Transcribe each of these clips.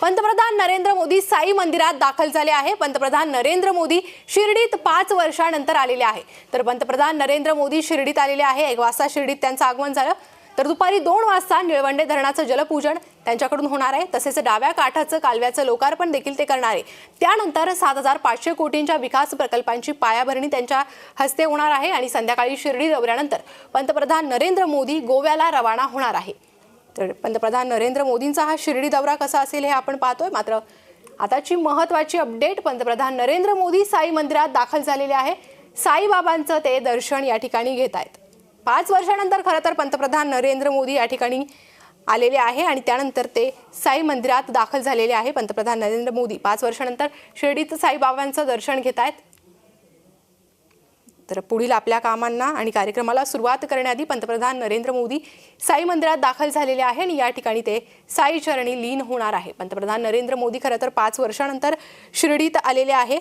पंतप्रधान नरेंद्र मोदी साई मंदिरात दाखल झाले आहे। पंतप्रधान नरेंद्र मोदी शिर्डीत 5 वर्षांनंतर आलेले आहे। तर पंतप्रधान नरेंद्र मोदी शिर्डीत आलेले आहे। 1 वाजता शिर्डीत त्यांचं आगमन झालं, तर दुपारी 2 वाजता निळवंडे धरणाचं जलपूजन त्यांच्याकडून होणार आहे। तसेच डाव्या काठाचं कालव्याचं लोकार्पण देखील ते करणार आहे। त्यानंतर 7500 कोटींच्या विकास प्रकल्पांची पायाभरणी त्यांच्या हस्ते होणार आहे आणि संध्याकाळी शिर्डी दौऱ्यानंतर पंतप्रधान नरेंद्र मोदी गोव्याला रवाना होणार आहे। तर पंतप्रधान नरेंद्र मोदींचा हा शिर्डी दौरा कसा असेल हे आपण पाहतोय। मात्र आताची महत्त्वाची अपडेट, पंतप्रधान नरेंद्र मोदी साई मंदिरात दाखल झालेले आहे। साईबाबांचं ते दर्शन या ठिकाणी घेत आहेत। 5 वर्षांनंतर खरं तर पंतप्रधान नरेंद्र मोदी या ठिकाणी आलेले आहे आणि त्यानंतर ते साई मंदिरात दाखल झालेले आहे। पंतप्रधान नरेंद्र मोदी 5 वर्षांनंतर शिर्डीत साईबाबांचं दर्शन घेत आहेत। तर पुढील आपल्या कामांना आणि कार्यक्रमाला सुरुवात करण्याआधी पंतप्रधान नरेंद्र मोदी साई मंदिरात दाखल झालेले आहे आणि या ठिकाणी ते साई चरणी लीन होणार आहे। पंतप्रधान नरेंद्र मोदी खरं तर 5 वर्षांनंतर शिर्डीत आलेले आहे।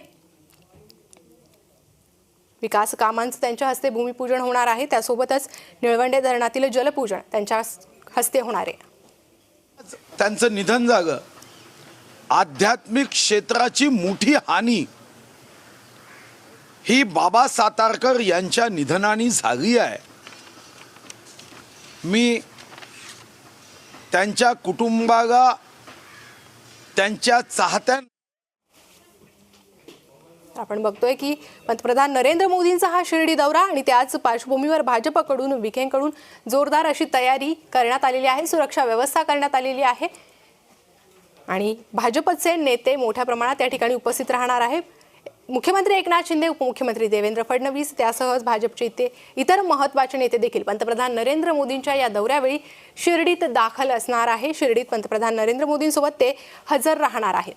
विकास कामांचं त्यांच्या हस्ते भूमिपूजन होणार आहे। त्यासोबतच निळवंडे धरणातील जलपूजन त्यांच्या हस्ते होणार आहे। त्यांचं निधन झालं, आध्यात्मिक क्षेत्राची मोठी हानी ही बाबा सातारकर यांच्या निधनाने झाली आहे। मी त्यांच्या कुटुंबाला, त्यांच्या चाहत्या आपण बघतोय की पंतप्रधान नरेंद्र मोदींचा हा शिर्डी दौरा आणि त्याच पार्श्वभूमीवर भाजपकडून विखेंकडून जोरदार अशी तयारी करण्यात आलेली आहे। सुरक्षा व्यवस्था करण्यात आलेली आहे आणि भाजपचे नेते मोठ्या प्रमाणात या ठिकाणी उपस्थित राहणार आहे। मुख्यमंत्री एकनाथ शिंदे, उपमुख्यमंत्री देवेंद्र फडणवीस त्यासह भाजपचे इतर महत्त्वाचे नेते देखील पंतप्रधान नरेंद्र मोदींच्या या दौऱ्यावेळी शिर्डीत दाखल असणार आहे। शिर्डीत पंतप्रधान नरेंद्र मोदींसोबत ते हजर राहणार आहेत।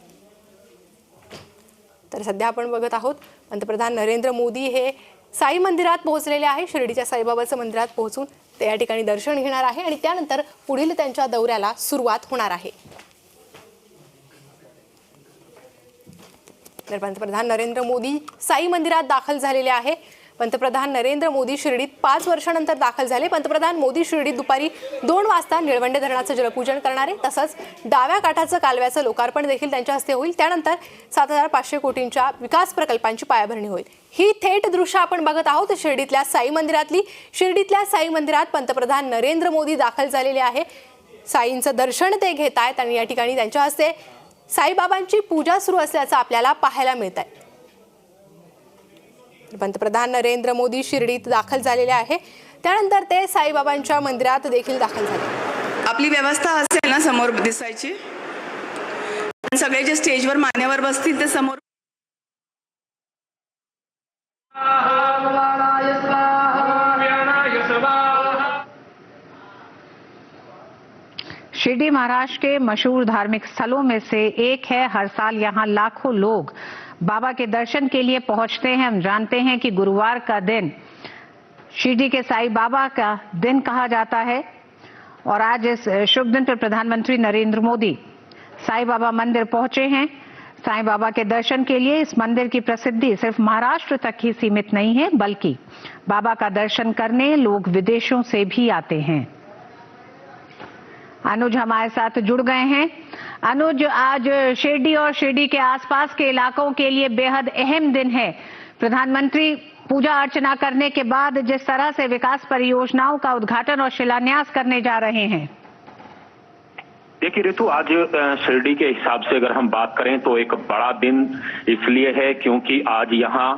तर सध्या आपण बघत आहोत पंतप्रधान नरेंद्र मोदी हे साई मंदिरात पोहोचलेले आहे। शिर्डीच्या साईबाबाचं मंदिरात पोहोचून ते या ठिकाणी दर्शन घेणार आहे आणि त्यानंतर पुढील त्यांच्या दौऱ्याला सुरुवात होणार आहे। तर पंतप्रधान नरेंद्र मोदी साई मंदिरात दाखल झालेले आहे। पंतप्रधान नरेंद्र मोदी शिर्डीत 5 वर्षांनंतर दाखल झाले। पंतप्रधान मोदी शिर्डीत दुपारी 2 वाजता निळवंडे धरणाचं जलपूजन करणार आहे। तसंच डाव्या काठाचं कालव्याचं लोकार्पण देखील त्यांच्या हस्ते होईल। त्यानंतर 7500 कोटींच्या विकास प्रकल्पांची पायाभरणी होईल। ही थेट दृश्य आपण बघत आहोत शिर्डीतल्या साई मंदिरातली। शिर्डीतल्या साई मंदिरात पंतप्रधान नरेंद्र मोदी दाखल झालेले आहे। साईंचं दर्शन ते घेत आहेत आणि या ठिकाणी त्यांच्या हस्ते साईबाबांची पूजा सुरू असल्याचं आपल्याला पाहायला मिळत आहे। पंतप्रधान नरेंद्र मोदी शिर्डीत दाखल झालेले आहे। त्यानंतर ते साईबाबांच्या मंदिरात देखील दाखल झाले। आपली व्यवस्था असेल ना समोर दिसायची, सगळे जे स्टेजवर मान्यवर बसतील ते समोर शिरडी महाराष्ट्र के मशहूर धार्मिक स्थलों में से एक है। हर साल यहाँ लाखों लोग बाबा के दर्शन के लिए पहुंचते हैं। हम जानते हैं कि गुरुवार का दिन शिरडी के साईं बाबा का दिन कहा जाता है और आज इस शुभ दिन पर प्रधानमंत्री नरेंद्र मोदी साईं बाबा मंदिर पहुंचे हैं। साईं बाबा के दर्शन के लिए इस मंदिर की प्रसिद्धि सिर्फ महाराष्ट्र तक ही सीमित नहीं है, बल्कि बाबा का दर्शन करने लोग विदेशों से भी आते हैं। अनुज हमारे साथ जुड़ गए हैं। अनुज, आज शिरडी और शिरडी के आसपास के इलाकों के लिए बेहद अहम दिन है। प्रधानमंत्री पूजा अर्चना करने के बाद जिस तरह से विकास परियोजनाओं का उद्घाटन और शिलान्यास करने जा रहे हैं, देखिए ऋतु, आज शिरडी के हिसाब से अगर हम बात करें तो एक बड़ा दिन इसलिए है क्योंकि आज यहाँ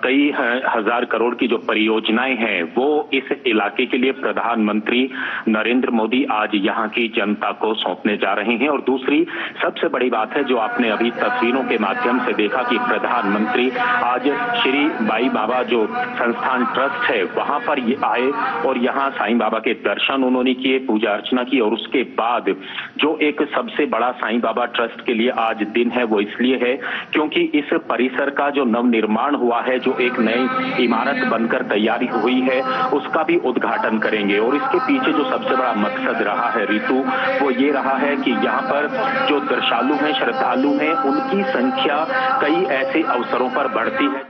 कई हजार करोड़ की जो परियोजनाएं हैं वो इस इलाके के लिए प्रधानमंत्री नरेंद्र मोदी आज यहाँ की जनता को सौंपने जा रहे हैं। और दूसरी सबसे बड़ी बात है जो आपने अभी तस्वीरों के माध्यम से देखा कि प्रधानमंत्री आज श्री बाई बाबा जो संस्थान ट्रस्ट है वहां पर आए और यहाँ साईं बाबा के दर्शन उन्होंने किए, पूजा अर्चना की। और उसके बाद जो एक सबसे बड़ा साईं बाबा ट्रस्ट के लिए आज दिन है वो इसलिए है क्योंकि इस परिसर का जो नवनिर्माण हुआ है, जो एक नई इमारत बनकर तैयारी हुई है, उसका भी उद्घाटन करेंगे। और इसके पीछे जो सबसे बड़ा मकसद रहा है ऋतु, वो ये रहा है कि यहाँ पर जो दर्शालु हैं, श्रद्धालु हैं, उनकी संख्या कई ऐसे अवसरों पर बढ़ती है।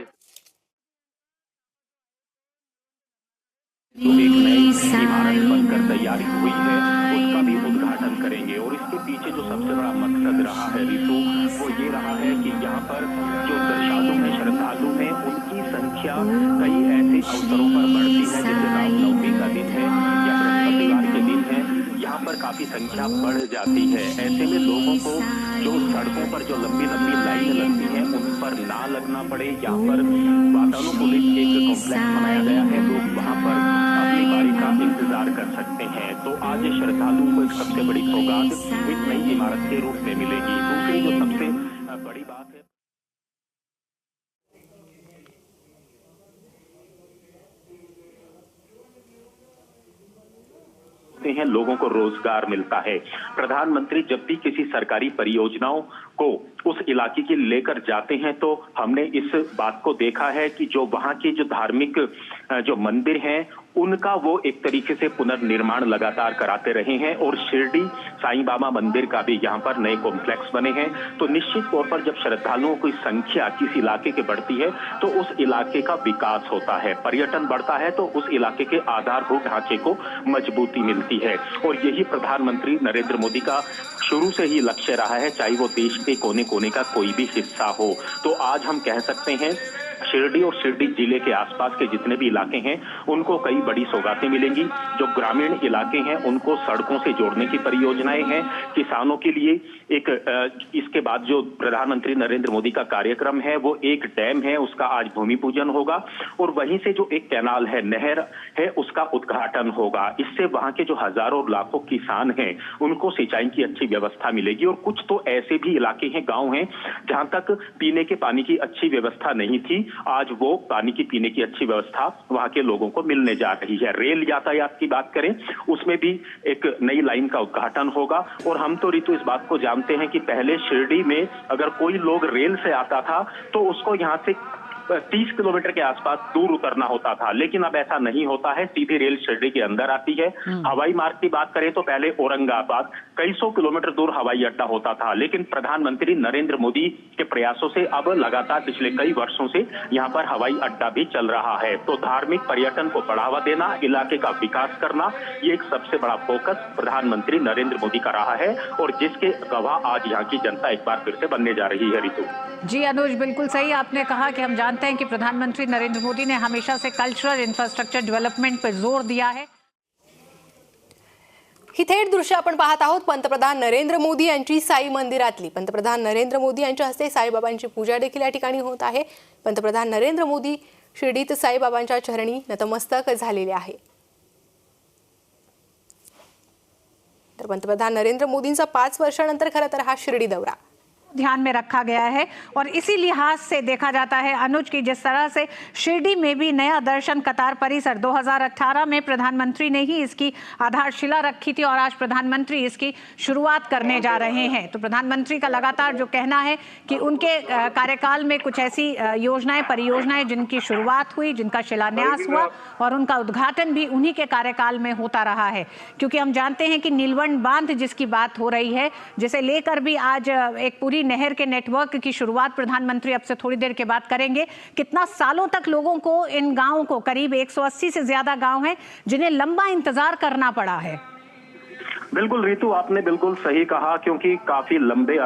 एक नई इमारत बनकर तैयारी हुई है, उसका भी उद्घाटन करेंगे। और इसके पीछे जो सबसे बड़ा मकसद रहा है ऋतु, वो ये रहा है कि यहाँ पर जो दर्शनालु हैं, श्रद्धालु हैं, उनकी संख्या कई ऐसे अवसरों पर बढ़ती है, जैसे रामनवमी का दिन है या बृहस्पतिवार के दिन है, यहाँ पर काफी संख्या बढ़ जाती है। ऐसे में लोगों को जो सड़कों पर जो लंबी लंबी लाइन लगती है उन पर ना लगना पड़े। यहाँ पर वातानुकूलित एक कॉम्प्लेक्स बनाया गया है, लोग वहाँ पर अपनी बारी का इंतजार कर सकते हैं। तो आज श्रद्धालुओं को एक सबसे बड़ी सौगात इस नई इमारत के रूप में मिलेगी। दूसरी जो सबसे बड़ी बात है, हैं लोगों को रोजगार मिलता है। प्रधानमंत्री जब भी किसी सरकारी परियोजनाओं को उस इलाके के लेकर जाते हैं तो हमने इस बात को देखा है कि जो वहां के जो धार्मिक जो मंदिर हैं उनका वो एक तरीके से पुनर्निर्माण लगातार कराते रहे हैं। और शिरडी साईं बाबा मंदिर का भी यहाँ पर नए कॉम्प्लेक्स बने हैं। तो निश्चित तौर पर जब श्रद्धालुओं की संख्या किसी इलाके के बढ़ती है तो उस इलाके का विकास होता है, पर्यटन बढ़ता है, तो उस इलाके के आधारभूत ढांचे को मजबूती मिलती है। और यही प्रधानमंत्री नरेंद्र मोदी का शुरू से ही लक्ष्य रहा है, चाहे वो देश के कोने कोने का कोई भी हिस्सा हो। तो आज हम कह सकते हैं शिरडी और शिरडी जिले के आसपास के जितने भी इलाके हैं उनको कई बड़ी सौगातें मिलेंगी। जो ग्रामीण इलाके हैं उनको सड़कों से जोड़ने की परियोजनाएं हैं। किसानों के लिए एक इसके बाद जो प्रधानमंत्री नरेंद्र मोदी का कार्यक्रम है वो एक डैम है, उसका आज भूमि पूजन होगा। और वहीं से जो एक कैनाल है, नहर है, उसका उद्घाटन होगा। इससे वहां के जो हजारों लाखों किसान हैं उनको सिंचाई की अच्छी व्यवस्था मिलेगी। और कुछ तो ऐसे भी इलाके हैं, गांव हैं, जहां तक पीने के पानी की अच्छी व्यवस्था नहीं थी, आज वो पानी की पीने की अच्छी व्यवस्था वहां के लोगों को मिलने जा रही है। रेल यातायात की बात करें, उसमें भी एक नई लाइन का उद्घाटन होगा। और हम तो ऋतु इस बात को जानते हैं कि पहले शिरडी में अगर कोई लोग रेल से आता था तो उसको यहाँ से 30 किलोमीटर के आसपास दूर उतरना होता था, लेकिन अब ऐसा नहीं होता है, सीधी रेल शिरडी के अंदर आती है। हवाई मार्ग की बात करें तो पहले औरंगाबाद कई सौ किलोमीटर दूर हवाई अड्डा होता था, लेकिन प्रधानमंत्री नरेंद्र मोदी के प्रयासों से अब लगातार पिछले कई वर्षों से यहाँ पर हवाई अड्डा भी चल रहा है। तो धार्मिक पर्यटन को बढ़ावा देना, इलाके का विकास करना, ये एक सबसे बड़ा फोकस प्रधानमंत्री नरेंद्र मोदी का रहा है और जिसके गवाह आज यहाँ की जनता एक बार फिर से बनने जा रही है। ऋतु जी अनुज, बिल्कुल सही आपने कहा कि हम जानते हैं कि प्रधानमंत्री नरेंद्र मोदी ने हमेशा से कल्चरल इंफ्रास्ट्रक्चर डेव्हलपमेंट पर जोर दिया है। ही थेट दृश्य आपण पाहत आहोत पंतप्रधान नरेंद्र मोदी यांची साई मंदिरातली। पंतप्रधान नरेंद्र मोदी यांच्या हस्ते साईबाबांची पूजा देखील या ठिकाणी होत आहे। पंतप्रधान नरेंद्र मोदी शिर्डीत साईबाबांच्या चरणी नतमस्तक झालेले आहे। तर पंतप्रधान नरेंद्र मोदींचा 5 वर्षानंतर खरं तर हा शिर्डी दौरा ध्यान में रखा गया है और इसी लिहाज से देखा जाता है अनुज की जिस तरह से शिरडी में भी नया दर्शन कतार परिसर 2018 में प्रधानमंत्री ने ही इसकी आधारशिला रखी थी और आज प्रधानमंत्री इसकी शुरुआत करने जा रहे हैं। तो प्रधानमंत्री का लगातार जो कहना है कि उनके कार्यकाल में कुछ ऐसी योजनाएं, परियोजनाएं जिनकी शुरुआत हुई, जिनका शिलान्यास हुआ और उनका उद्घाटन भी उन्हीं के कार्यकाल में होता रहा है। क्योंकि हम जानते हैं कि नीलवंड बांध जिसकी बात हो रही है, जिसे लेकर भी आज एक पूरी नहर के नेटवर्क की शुरुआत प्रधानमंत्री अब से थोड़ी देर के बाद करेंगे। कितना सालों तक लोगों को, इन गांवों को, करीब 180 से ज्यादा गांव हैं जिन्हें लंबा इंतजार करना पड़ा है। बिल्कुल ऋतु, आपने बिल्कुल सही कहा, क्योंकि काफी लंबे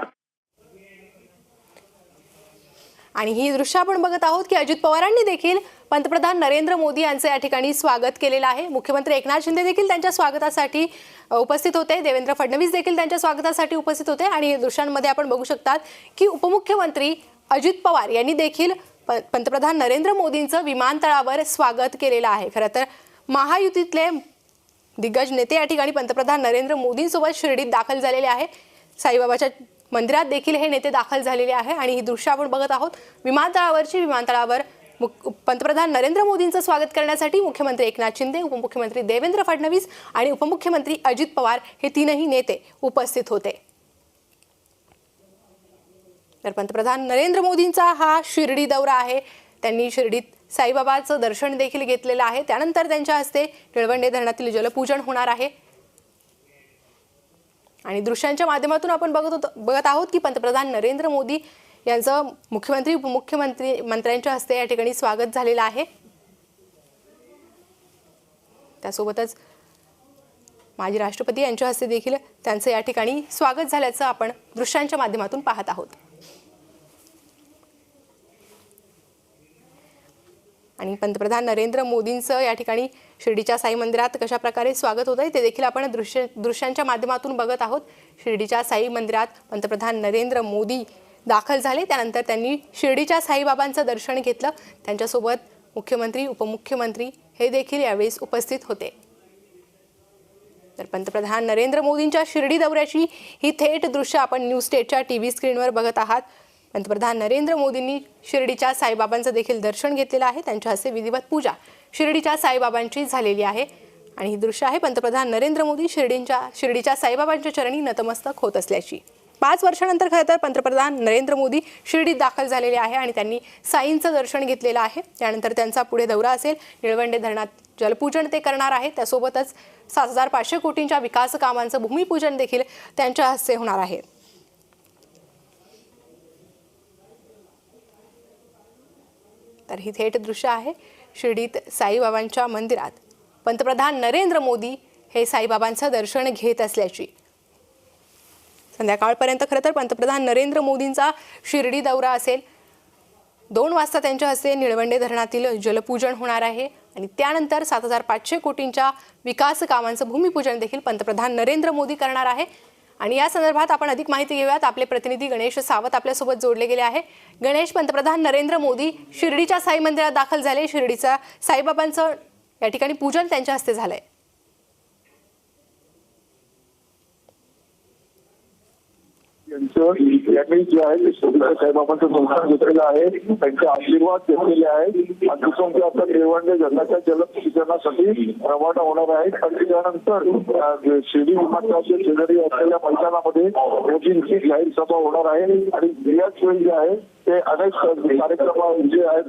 आणि ही दृश्य आपण बघत आहोत की अजित पवारांनी देखील पंतप्रधान नरेंद्र मोदी यांचे या ठिकाणी स्वागत केलेलं आहे। मुख्यमंत्री एकनाथ शिंदे देखील त्यांच्या स्वागतासाठी उपस्थित होते, देवेंद्र फडणवीस देखील त्यांच्या स्वागतासाठी उपस्थित होते। आणि या दृश्यांमध्ये आपण बघू शकतात की उपमुख्यमंत्री अजित पवार यांनी देखील पंतप्रधान नरेंद्र मोदींचं विमानतळावर स्वागत केलेलं आहे। खरं तर महायुतीतले दिग्गज नेते या ठिकाणी पंतप्रधान नरेंद्र मोदींसोबत शिर्डीत दाखल झालेले आहे। साईबाबाच्या मंदिरात देखील हे नेते दाखल झालेले आहे आणि ही दृश्य आपण बघत आहोत। विमानतळावर पंतप्रधान नरेंद्र मोदींचं स्वागत करण्यासाठी मुख्यमंत्री एकनाथ शिंदे, उपमुख्यमंत्री देवेंद्र फडणवीस आणि उपमुख्यमंत्री अजित पवार हे तीनही नेते उपस्थित होते। तर पंतप्रधान नरेंद्र मोदींचा हा शिर्डी दौरा आहे। त्यांनी शिर्डीत साईबाबाचं दर्शन देखील घेतलेलं आहे। त्यानंतर त्यांच्या हस्ते निळवंडे धरणातील जलपूजन होणार आहे। आणि दृश्यांच्या माध्यमातून आपण बघत आहोत की पंतप्रधान नरेंद्र मोदी यांचं मुख्यमंत्री, उपमुख्यमंत्री मंत्र्यांच्या हस्ते या ठिकाणी स्वागत झालेलं आहे। त्यासोबतच माजी राष्ट्रपती यांच्या हस्ते देखील त्यांचं या ठिकाणी स्वागत झाल्याचं आपण दृश्यांच्या माध्यमातून पाहत आहोत. आणि पंतप्रधान नरेंद्र मोदींचं या ठिकाणी शिर्डीच्या साई मंदिरात कशा प्रकारे स्वागत होत आहे ते देखील आपण दृश्यांच्या माध्यमातून बघत आहोत. शिर्डीच्या साई मंदिरात पंतप्रधान नरेंद्र मोदी दाखल झाले. त्यानंतर त्यांनी शिर्डीच्या साईबाबांचं दर्शन घेतलं. त्यांच्यासोबत मुख्यमंत्री, उपमुख्यमंत्री हे देखील यावेळेस उपस्थित होते. तर पंतप्रधान नरेंद्र मोदींच्या शिर्डी दौऱ्याची ही थेट दृश्य आपण न्यूज स्टेटच्या टीव्ही स्क्रीनवर बघत आहात. पंतप्रधान नरेंद्र मोदींनी शिर्डीच्या साईबाबांचं देखील दर्शन घेतलेलं आहे. त्यांच्या हस्ते विधिवत पूजा शिर्डीच्या साईबाबांची झालेली आहे. आणि ही दृश्य आहे पंतप्रधान नरेंद्र मोदी शिर्डीच्या साईबाबांच्या चरणी नतमस्तक होत असल्याची. 5 वर्षानंतर खरं तर पंतप्रधान नरेंद्र मोदी शिर्डीत दाखल झालेले आहे आणि त्यांनी साईंचं दर्शन घेतलेलं आहे. त्यानंतर त्यांचा पुढे दौरा असेल. निळवंडे धरणात जलपूजन ते करणार आहे. त्यासोबतच 7,500 कोटींच्या विकास कामांचं भूमिपूजन देखील त्यांच्या हस्ते होणार आहे. तर ही थेट दृश्य आहे शिर्डीत साईबाबांच्या मंदिरात पंतप्रधान नरेंद्र मोदी हे साईबाबांचं दर्शन घेत असल्याची. संध्याकाळपर्यंत खरं तर पंतप्रधान नरेंद्र मोदींचा शिर्डी दौरा असेल. 2 वाजता त्यांच्या हस्ते निळवंडे धरणातील जलपूजन होणार आहे आणि त्यानंतर 7,500 कोटींच्या विकास कामांचं भूमिपूजन देखील पंतप्रधान नरेंद्र मोदी करणार आहे. आणि या संदर्भात आपण अधिक माहिती घेऊयात. आपले प्रतिनिधी गणेश सावत आपल्यासोबत जोडले गेले आहे. गणेश, पंतप्रधान नरेंद्र मोदी शिर्डीच्या साई मंदिरात दाखल झाले. शिर्डीच्या साईबाबांचं या ठिकाणी पूजन त्यांच्या हस्ते झालंय. यांनी जे आहे ते साईबाबांचं दर्शन घेतलेलं आहे. त्यांचे आशीर्वाद घेतलेले आहेत. आणि दुसरं आपल्या निळवंडे धरणाच्या जलपूजनासाठी रवाना होणार आहेत. आणि त्यानंतर शिर्डी विमानतळाच्या शेजारी असलेल्या मैदानामध्ये मोदींची जाहीर सभा होणार आहे. आणि याच वेळी जे आहे ते अनेक कार्यक्रम जे आहेत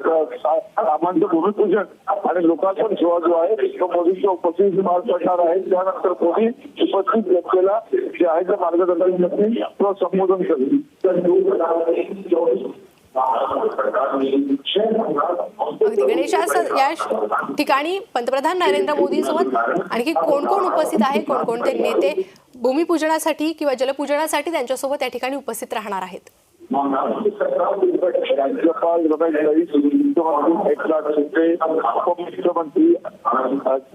कामांचं भूमिपूजन आणि लोकार्पण सोहळा जो आहे तो मोदींच्या उपस्थितीत पार पडणार आहे. त्यानंतर मोदी उपस्थित व्यक्तीला जे आहे त्या मार्गदर्शनासाठी तो संबोधन करेल. गणेश, या ठिकाणी पंतप्रधान नरेंद्र मोदींसोबत आणखी कोण कोण उपस्थित आहे, कोणकोणते नेते भूमिपूजनासाठी किंवा जलपूजनासाठी त्यांच्यासोबत या ठिकाणी उपस्थित राहणार आहेत? राज्यपाल रमेश मुख्यमंत्री एकनाथ शिंदे, उपमुख्यमंत्री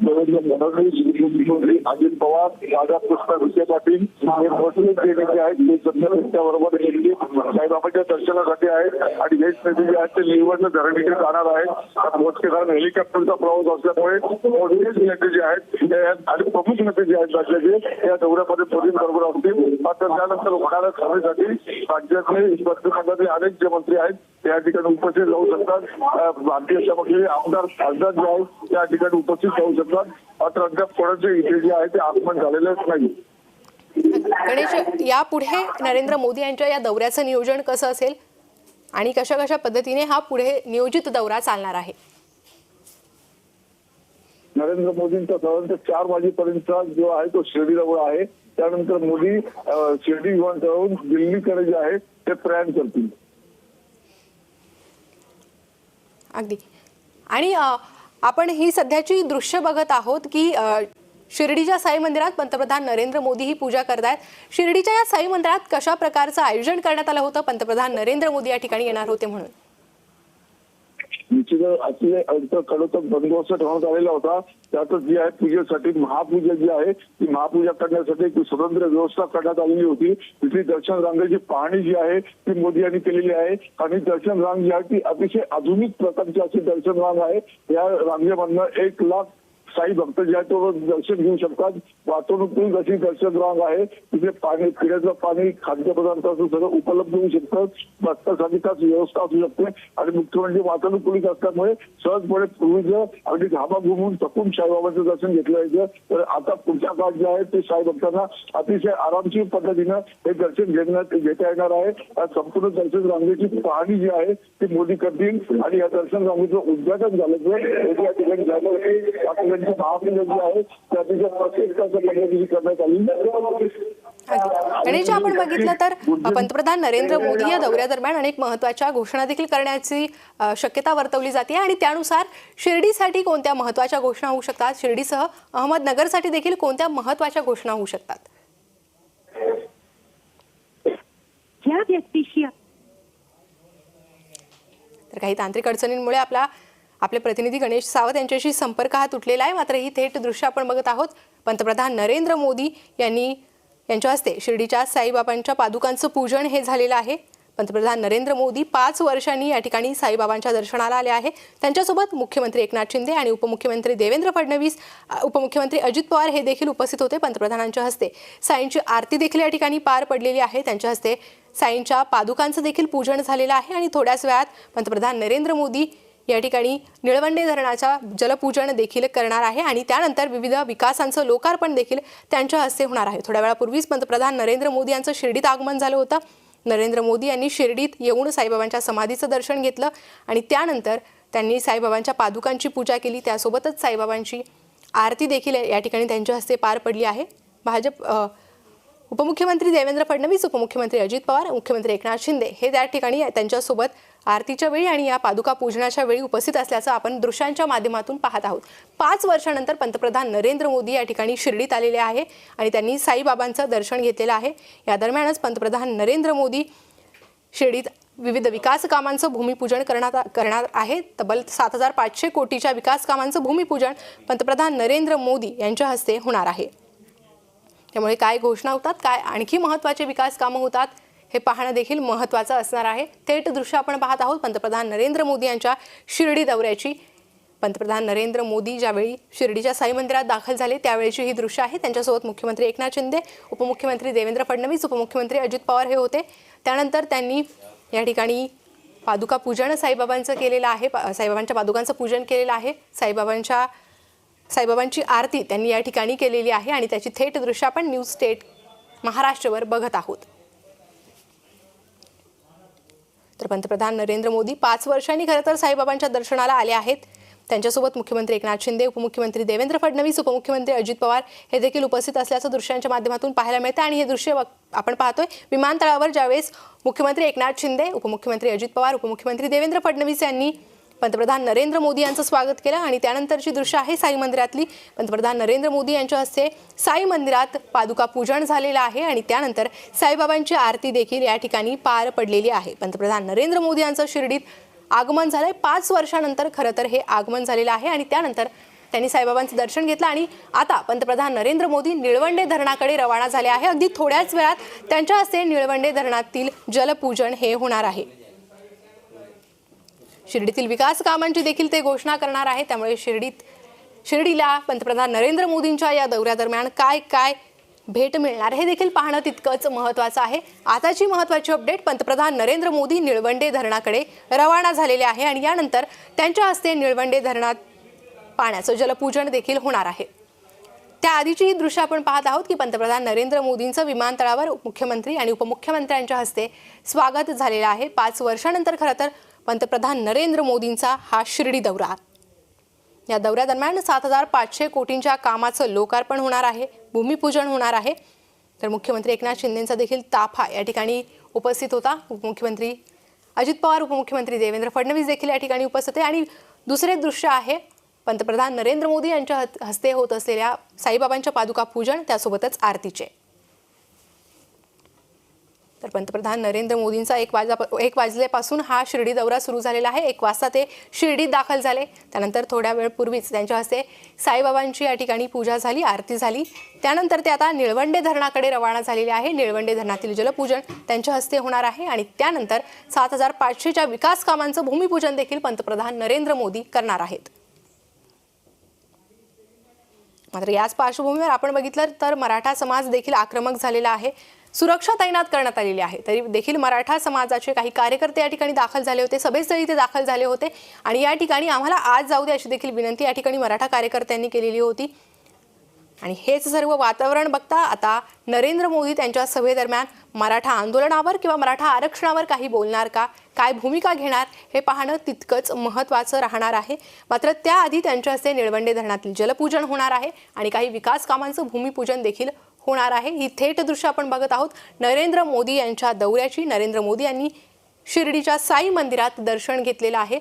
देवेंद्र फडणवीस, मुख्यमंत्री अजित पवार, राधाकृष्ण विखे पाटील हे मोठे नेते आहेत. ते त्याबरोबर साईबाबांच्या दर्शनासाठी आहेत. आणि हेच नेते जे आहेत ते निळवंडे धरणीकडे जाणार आहेत. मोठे कारण हेलिकॉप्टरचा प्रवास असल्यामुळे मोठेच नेते जे आहेत आणि प्रमुख नेते जे आहेत राज्याचे या दौऱ्यामध्ये मोदी बरोबर असतील. मात्र त्यानंतर होणाऱ्या सभेसाठी राज्यातले मंत्रिमंडळाचे अनेक जे मंत्री आहेत त्या ठिकाणी उपस्थित राहू शकतात. भारतीय जनता पक्षाचे आमदार खासदार जे आहेत त्या ठिकाणी उपस्थित राहू शकतात. मात्र अद्याप कोणाचे इथे जे आहे ते आगमन झालेलेच नाही. गणेश, यापुढे नरेंद्र मोदी यांच्या या दौऱ्याचं नियोजन कसं असेल आणि कशा कशा पद्धतीने हा पुढे नियोजित दौरा चालणार आहे? नरेंद्र मोदींचा साधारणतः 4 वाजेपर्यंतचा जो आहे तो शिर्डी दौरा आहे. त्यानंतर मोदी शिर्डी विमानतळावरून दिल्लीकडे जे आहे ते प्रयाण करतील. अगदी. आणि आपण ही सध्याची दृश्य बघत आहोत की शिर्डीच्या साई मंदिरात पंतप्रधान नरेंद्र मोदी ही पूजा करतायत. शिर्डीच्या या साई मंदिरात कशा प्रकारचं आयोजन करण्यात आलं होतं? पंतप्रधान नरेंद्र मोदी या ठिकाणी येणार होते म्हणून निश्चितच अतिशय कडक बंदोबस्त ठेवण्यात आलेला होता. त्यातच जी आहे पूजेसाठी महापूजा जी आहे ती महापूजा करण्यासाठी एक स्वतंत्र व्यवस्था करण्यात आलेली होती. तिथली दर्शन रांगेची पाहणी जी आहे ती मोदी यांनी केलेली आहे. आणि दर्शन रांग जी आहे ती अतिशय आधुनिक प्रकारची अशी दर्शन रांग आहे. या रांगेमधनं 1 लाख साई भक्त जे आहेत तो दर्शन घेऊ शकतात. वातानुकूल अशी दर्शन रांग आहे. तिथे पाणी, पिण्याचं पाणी, खाद्यपदार्थ असं सगळं उपलब्ध होऊ शकतं. बसण्यासाठी त्याच व्यवस्था असू शकते. आणि मुख्य म्हणजे वातानुकूलित असल्यामुळे सहजपणे पूर्वीचं अगदी घामा घुमून थकून साईबाबांचं दर्शन घेतलं जायचं. तर आता पुढच्या काळात जे आहे ते साई भक्तांना अतिशय आरामशीर पद्धतीनं हे दर्शन घेता येणार आहे. या संपूर्ण दर्शन रांगेची पाहणी जी आहे ती मोदी करतील. आणि या दर्शन रांगेचं उद्घाटन झालं या ठिकाणी झालं. महापूजा जी आहे त्या अतिशय प्रत्येकाच्या पद्धतीने करण्यात आली. गणेश, आपण बघितलं तर पंतप्रधान नरेंद्र मोदी या दौऱ्यादरम्यान अनेक महत्त्वाच्या घोषणा देखील करण्याची शक्यता वर्तवली जाते आणि त्यानुसार शिर्डीसाठी कोणत्या महत्त्वाच्या घोषणा होऊ शकतात, शिर्डीसह अहमदनगरसाठी देखील कोणत्या महत्त्वाच्या घोषणा होऊ शकतात? या व्यक्तीशी तर काही तांत्रिक अडचणींमुळे आपले प्रतिनिधी गणेश सावत यांच्याशी संपर्क हा तुटलेला आहे. मात्र ही थेट दृश्य आपण बघत आहोत. पंतप्रधान नरेंद्र मोदी यांच्या हस्ते शिर्डीच्या साईबाबांच्या पादुकांचं पूजन हे झालेलं आहे. पंतप्रधान नरेंद्र मोदी 5 वर्षांनी या ठिकाणी साईबाबांच्या दर्शनाला आले आहे. त्यांच्यासोबत मुख्यमंत्री एकनाथ शिंदे आणि उपमुख्यमंत्री देवेंद्र फडणवीस, उपमुख्यमंत्री अजित पवार हे देखील उपस्थित होते. पंतप्रधानांच्या हस्ते साईंची आरती देखील या ठिकाणी पार पडलेली आहे. त्यांच्या हस्ते साईंच्या पादुकांचं देखील पूजन झालेलं आहे आणि थोड्याच वेळात पंतप्रधान नरेंद्र मोदी या ठिकाणी निळवंडे धरणाचा जलपूजन देखील करणार आहे आणि त्यानंतर विविध विकासांचं लोकार्पण देखील त्यांच्या हस्ते होणार आहे. थोड्या वेळापूर्वीच पंतप्रधान नरेंद्र मोदी यांचं शिर्डीत आगमन झालं होतं. नरेंद्र मोदी यांनी शिर्डीत येऊन साईबाबांच्या समाधीचं दर्शन घेतलं आणि त्यानंतर त्यांनी साईबाबांच्या पादुकांची पूजा केली. त्यासोबतच साईबाबांची आरती देखील या ठिकाणी त्यांच्या हस्ते पार पडली आहे. उपमुख्यमंत्री देवेंद्र फडणवीस, उपमुख्यमंत्री अजित पवार, मुख्यमंत्री एकनाथ शिंदे हे त्या ठिकाणी त्यांच्यासोबत आरतीच्या वेळी आणि या पादुका पूजनाच्या वेळी उपस्थित असल्याचं आपण दृश्यांच्या माध्यमातून पाहत आहोत. 5 वर्षानंतर पंतप्रधान नरेंद्र मोदी या ठिकाणी शिर्डीत आलेले आहे आणि त्यांनी साईबाबांचं दर्शन घेतलेलं आहे. या दरम्यानच पंतप्रधान नरेंद्र मोदी शिर्डीत विविध विकास कामांचं भूमिपूजन करणार आहे. तब्बल 7,500 कोटीच्या विकास कामांचं भूमिपूजन पंतप्रधान नरेंद्र मोदी यांच्या हस्ते होणार आहे. त्यामुळे काय घोषणा होतात, काय आणखी महत्त्वाचे विकास कामं होतात हे पाहणं देखील महत्त्वाचं असणार आहे. थेट दृश्य आपण पाहत आहोत पंतप्रधान नरेंद्र मोदी यांच्या शिर्डी दौऱ्याची. पंतप्रधान नरेंद्र मोदी ज्यावेळी शिर्डीच्या साई मंदिरात दाखल झाले त्यावेळीची ही दृश्य आहे. त्यांच्यासोबत मुख्यमंत्री एकनाथ शिंदे, उपमुख्यमंत्री देवेंद्र फडणवीस, उपमुख्यमंत्री अजित पवार हे होते. त्यानंतर त्यांनी या ठिकाणी पादुका पूजन साईबाबांचं केलेलं आहे. साईबाबांच्या पादुकांचं पूजन केलेलं आहे. साईबाबांची आरती त्यांनी या ठिकाणी केलेली आहे आणि त्याची थेट दृश्य आपण न्यूज स्टेट महाराष्ट्रवर बघत आहोत. तर पंतप्रधान नरेंद्र मोदी 5 वर्षांनी खरं तर साईबाबांच्या दर्शनाला आले आहेत. त्यांच्यासोबत मुख्यमंत्री एकनाथ शिंदे, उपमुख्यमंत्री देवेंद्र फडणवीस, उपमुख्यमंत्री अजित पवार हे देखील उपस्थित असल्याचं दृश्यांच्या माध्यमातून पाहायला मिळतं. आणि हे दृश्य आपण पाहतोय विमानतळावर ज्यावेळेस मुख्यमंत्री एकनाथ शिंदे, उपमुख्यमंत्री अजित पवार, उपमुख्यमंत्री देवेंद्र फडणवीस यांनी पंतप्रधान नरेंद्र मोदी यांचं स्वागत केलं आणि त्यानंतरची दृश्य आहे साई मंदिरातली. पंतप्रधान नरेंद्र मोदी यांच्या हस्ते साई मंदिरात पादुका पूजन झालेलं आहे आणि त्यानंतर साईबाबांची आरती देखील या ठिकाणी पार पडलेली आहे. पंतप्रधान नरेंद्र मोदी यांचं शिर्डीत आगमन झालंय. 5 वर्षानंतर खरं तर हे आगमन झालेलं आहे आणि त्यानंतर त्यांनी साईबाबांचं दर्शन घेतलं आणि आता पंतप्रधान नरेंद्र मोदी निळवंडे धरणाकडे रवाना झाले आहे. अगदी थोड्याच वेळात त्यांच्या हस्ते निळवंडे धरणातील जलपूजन हे होणार आहे. शिर्डीतील विकास कामांची देखील ते घोषणा करणार आहे. त्यामुळे शिर्डीला पंतप्रधान नरेंद्र मोदींच्या या दौऱ्यादरम्यान काय भेट मिळणार हे देखील पाहणं तितकंच महत्त्वाचं आहे. आताची महत्त्वाची अपडेट, पंतप्रधान नरेंद्र मोदी निळवंडे धरणाकडे रवाना झालेले आहे आणि यानंतर त्यांच्या हस्ते निळवंडे धरणात पाण्याचं जलपूजन देखील होणार आहे. त्याआधीची ही दृश्य आपण पाहत आहोत की पंतप्रधान नरेंद्र मोदींचं विमानतळावर मुख्यमंत्री आणि उपमुख्यमंत्र्यांच्या हस्ते स्वागत झालेलं आहे. 5 वर्षानंतर खरं तर पंतप्रधान नरेंद्र मोदींचा हा शिर्डी दौरा. या दौऱ्यादरम्यान 7,500 कोटींच्या कामाचं लोकार्पण होणार आहे, भूमिपूजन होणार आहे. तर मुख्यमंत्री एकनाथ शिंदेंचा देखील ताफा या ठिकाणी उपस्थित होता. उपमुख्यमंत्री अजित पवार, उपमुख्यमंत्री देवेंद्र फडणवीस देखील या ठिकाणी उपस्थित आहे. आणि दुसरे दृश्य आहे पंतप्रधान नरेंद्र मोदी यांच्या हस्ते होत असलेल्या साईबाबांच्या पादुका पूजन, त्यासोबतच आरतीचे. तर पंतप्रधान नरेंद्र मोदींचा 1 वाजल्यापासून हा शिर्डी दौरा सुरू झालेला आहे. 1 वाजता ते शिर्डीत दाखल झाले. त्यानंतर थोड्या वेळ पूर्वीच त्यांच्या हस्ते साईबाबांची या ठिकाणी पूजा झाली, आरती झाली. त्यानंतर ते आता निळवंडे धरणाकडे रवाना झालेले आहे. निळवंडे धरणातील जलपूजन त्यांच्या हस्ते होणार आहे आणि त्यानंतर 7,500च्या विकास कामांचं भूमिपूजन देखील पंतप्रधान नरेंद्र मोदी करणार आहेत. मात्र याच पार्श्वभूमीवर आपण बघितलं तर मराठा समाज देखील आक्रमक झालेला आहे. सुरक्षा तैनात करण्यात आलेली आहे. तरी देखील मराठा समाजाचे काही कार्यकर्ते या ठिकाणी दाखल झाले होते, सभेस्थळी ते दाखल झाले होते आणि या ठिकाणी आम्हाला आज जाऊ दे अशी देखील विनंती या ठिकाणी मराठा कार्यकर्त्यांनी केलेली होती. आणि हेच सर्व वातावरण बघता आता नरेंद्र मोदी त्यांच्या सभेदरम्यान मराठा आंदोलनावर किंवा मराठा आरक्षणावर काही बोलणार का, काय भूमिका घेणार हे पाहणं तितकंच महत्त्वाचं राहणार आहे. मात्र त्याआधी त्यांच्या हस्ते निळवंडे धरणातील जलपूजन होणार आहे आणि काही विकास कामांचं भूमिपूजन देखील होणार आहे। ही थेट दृश्य आपण बघत आहोत नरेंद्र मोदी यांच्या दौऱ्याची। नरेंद्र मोदी यांनी शिर्डीच्या साई मंदिरात दर्शन घेतलेलं आहे।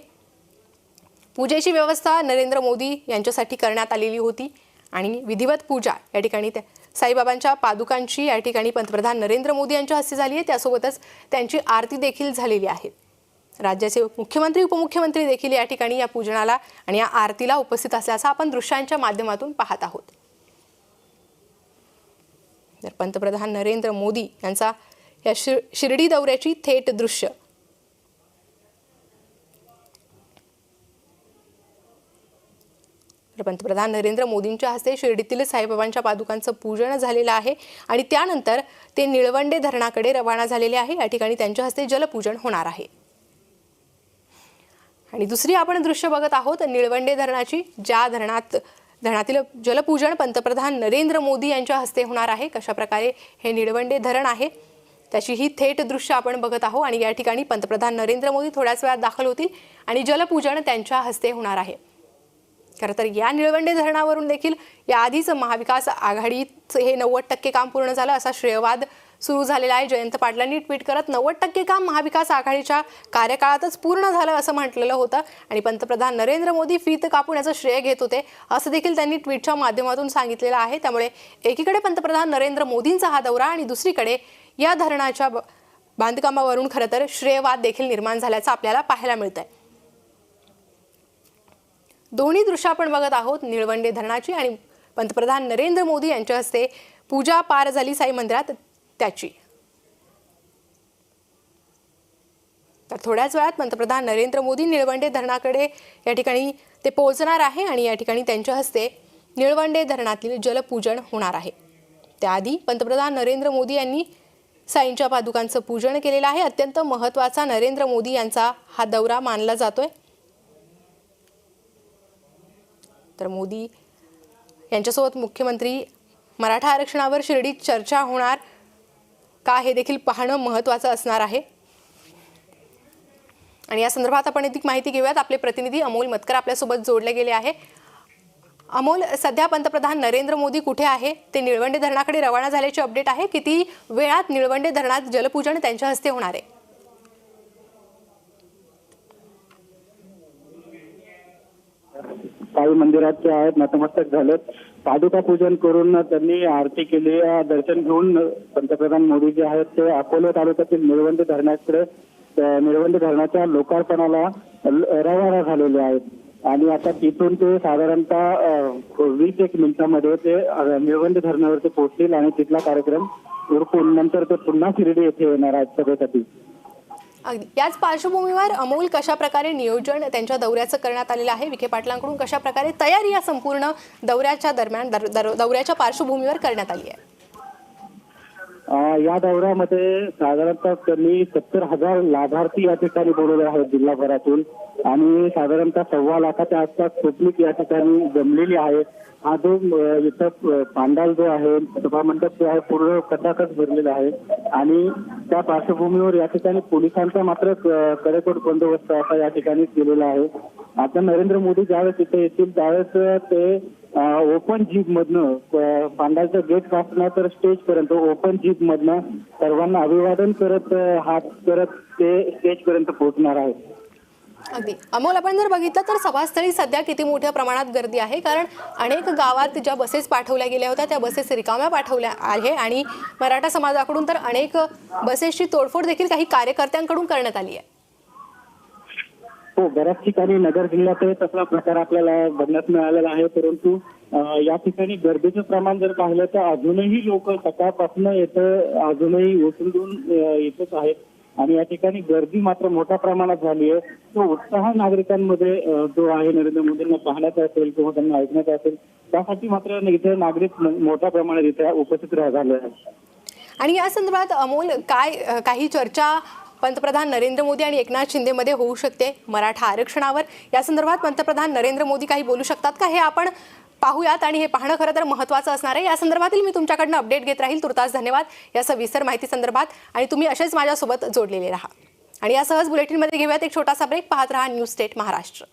पूजेची व्यवस्था नरेंद्र मोदी यांच्यासाठी करण्यात आलेली होती आणि विधिवत पूजा या ठिकाणी साईबाबांच्या पादुकांची या ठिकाणी पंतप्रधान नरेंद्र मोदी यांच्या हस्ते झाली आहे। त्यासोबतच त्यांची आरती देखील झालेली आहे। राज्याचे मुख्यमंत्री उपमुख्यमंत्री देखील या ठिकाणी या पूजनाला आणि या आरतीला उपस्थित असल्याचं आपण दृश्यांच्या माध्यमातून पाहत आहोत। तर पंतप्रधान नरेंद्र मोदी यांचा या शिर्डी दौऱ्याची थेट दृश्य पंतप्रधान नरेंद्र मोदींच्या हस्ते शिर्डीतील साईबाबांच्या पादुकांचं पूजन झालेलं आहे आणि त्यानंतर ते निळवंडे धरणाकडे रवाना झालेले आहे। या ठिकाणी त्यांच्या हस्ते जलपूजन होणार आहे। आणि दुसरी आपण दृश्य बघत आहोत निळवंडे धरणाची, ज्या धरणातील जलपूजन पंतप्रधान नरेंद्र मोदी यांच्या हस्ते होणार आहे। कशा प्रकारे हे निळवंडे धरण आहे त्याची ही थेट दृश्य आपण बघत आहोत आणि या ठिकाणी पंतप्रधान नरेंद्र मोदी थोड्याच वेळात दाखल होतील आणि जलपूजन त्यांच्या हस्ते होणार आहे। खरं तर या निळवंडे धरणावरून देखील याआधीच महाविकास आघाडीचं हे 90% काम पूर्ण झालं असा श्रेयवाद सुरू झालेला आहे। जयंत पाटलांनी ट्विट करत 90% काम महाविकास आघाडीच्या कार्यकाळातच पूर्ण झालं असं म्हटलेलं होतं आणि पंतप्रधान नरेंद्र मोदी फीत कापून याचं श्रेय घेत होते असं देखील त्यांनी ट्विटच्या माध्यमातून सांगितलेलं आहे। त्यामुळे एकीकडे पंतप्रधान नरेंद्र मोदींचा हा दौरा आणि दुसरीकडे या धरणाच्या बांधकामावरून खरं तर श्रेयवाद देखील निर्माण झाल्याचं आपल्याला पाहायला मिळतंय। दोन्ही दृश्य आपण बघत आहोत निळवंडे धरणाची आणि पंतप्रधान नरेंद्र मोदी यांच्या हस्ते पूजा पार झाली साई मंदिरात त्याची। तर थोड्याच वेळात पंतप्रधान नरेंद्र मोदी निळवंडे धरणाकडे या ठिकाणी ते पोहोचणार आहे आणि या ठिकाणी त्यांच्या हस्ते निळवंडे धरणातील जलपूजन होणार आहे। त्याआधी पंतप्रधान नरेंद्र मोदी यांनी साईंच्या पादुकांचं पूजन केलेलं आहे। अत्यंत महत्त्वाचा नरेंद्र मोदी यांचा हा दौरा मानला जातोय। तर मोदी यांच्यासोबत मुख्यमंत्री मराठा आरक्षणावर शिर्डीत चर्चा होणार का हे देखील पाहणं महत्त्वाचं असणार आहे। आणि या संदर्भात आपण अधिक माहिती घेऊयात। आपले प्रतिनिधी अमोल मतकर आपल्यासोबत जोडले गेले आहे। अमोल, सध्या पंतप्रधान नरेंद्र मोदी कुठे आहे? ते निळवंडे धरणाकडे रवाना झाल्याची अपडेट आहे। किती वेळात निळवंडे धरणात जलपूजन त्यांच्या हस्ते होणार आहे? साई मंदिरात जे आहेत नतमस्तक झालेत। पादुका पूजन करून त्यांनी आरती केली। दर्शन घेऊन पंतप्रधान मोदी जे आहेत ते अकोले तालुक्यातील निळवंडे धरणाकडे निळवंडे धरणाच्या लोकार्पणाला रवाना झालेले आहेत आणि आता तिथून ते साधारणतः 20-1 मिनिटांमध्ये ते निळवंडे धरणावरती पोहोचतील आणि तिथला कार्यक्रम उरकून नंतर ते पुन्हा शिर्डी येथे येणार आहेत सभेसाठी। अगदी याच पार्श्वभूमीवर अमोल, कशा प्रकारे नियोजन त्यांच्या दौऱ्याचं करण्यात आलेलं आहे? विखे पाटलांकडून कशा प्रकारे तयारी या संपूर्ण दौऱ्याच्या दरम्यान दौऱ्याच्या पार्श्वभूमीवर करण्यात आली आहे? या दौऱ्यामध्ये साधारणतः त्यांनी 70,000 लाभार्थी या ठिकाणी बोलवले आहेत जिल्हाभरातून आणि साधारणतः 1.25 लाखाच्या आसपास पब्लिक या ठिकाणी जमलेली आहे। हा जो इथं पांडाल जो आहे सभामंडप जो आहे पूर्ण कटाकट भरलेला आहे आणि त्या पार्श्वभूमीवर या ठिकाणी पोलिसांचा मात्र कडेकोट बंदोबस्त असा या ठिकाणी केलेला आहे। आता नरेंद्र मोदी ज्यावेळेस इथे येतील त्यावेळेस ते ओपन जीप मधनं पांडालचं गेट पासून तर स्टेज पर्यंत ओपन जीप मधनं सर्वांना अभिवादन करत हात करत ते स्टेज पर्यंत पोहोचणार आहे। अगदी अमोल, आपण जर बघितलं तर सभास्थळी सध्या किती मोठ्या प्रमाणात गर्दी आहे, कारण अनेक गावात ज्या बसेस पाठवल्या गेल्या होत्या त्या बसेस रिकाम्या पाठवल्या आहे आणि मराठा समाजाकडून तर अनेक बसेसची तोडफोड देखील काही कार्यकर्त्यांकडून करण्यात आली आहे। हो, बऱ्याच ठिकाणी नगर जिल्ह्यात तसा प्रकार आपल्याला बघण्यात मिळालेला आहे, परंतु या ठिकाणी गर्दीचं प्रमाण जर पाहिलं तर अजूनही लोक सकाळपासून येतं अजूनही ओसंडून येतच आहेत आणि या ठिकाणी गर्दी मात्र मोठ्या प्रमाणात झाली आहे। तो उत्साह नागरिकांमध्ये जो आहे नरेंद्र मोदींना पाहण्याचा असेल किंवा त्यांना ऐकण्याचा असेल त्यासाठी मात्र इथे नागरिक मोठ्या प्रमाणात इथे उपस्थित झाले आहेत। आणि या संदर्भात अमोल, काही चर्चा पंतप्रधान नरेंद्र मोदी आणि एकनाथ शिंदेमध्ये होऊ शकते मराठा आरक्षणावर? या संदर्भात पंतप्रधान नरेंद्र मोदी काही बोलू शकतात का? हे आपण पाहूयात आणि हे पाहणं खरं तर महत्त्वाचं असणार आहे। या संदर्भातील मी तुमच्याकडनं अपडेट घेत राहील। तुर्तास धन्यवाद या सविस्तर माहिती संदर्भात आणि तुम्ही असेच माझ्यासोबत जोडलेले राहा। आणि या सहज बुलेटिनमध्ये घेऊयात एक छोटासा ब्रेक। पाहत रहा न्यूज स्टेट महाराष्ट्र।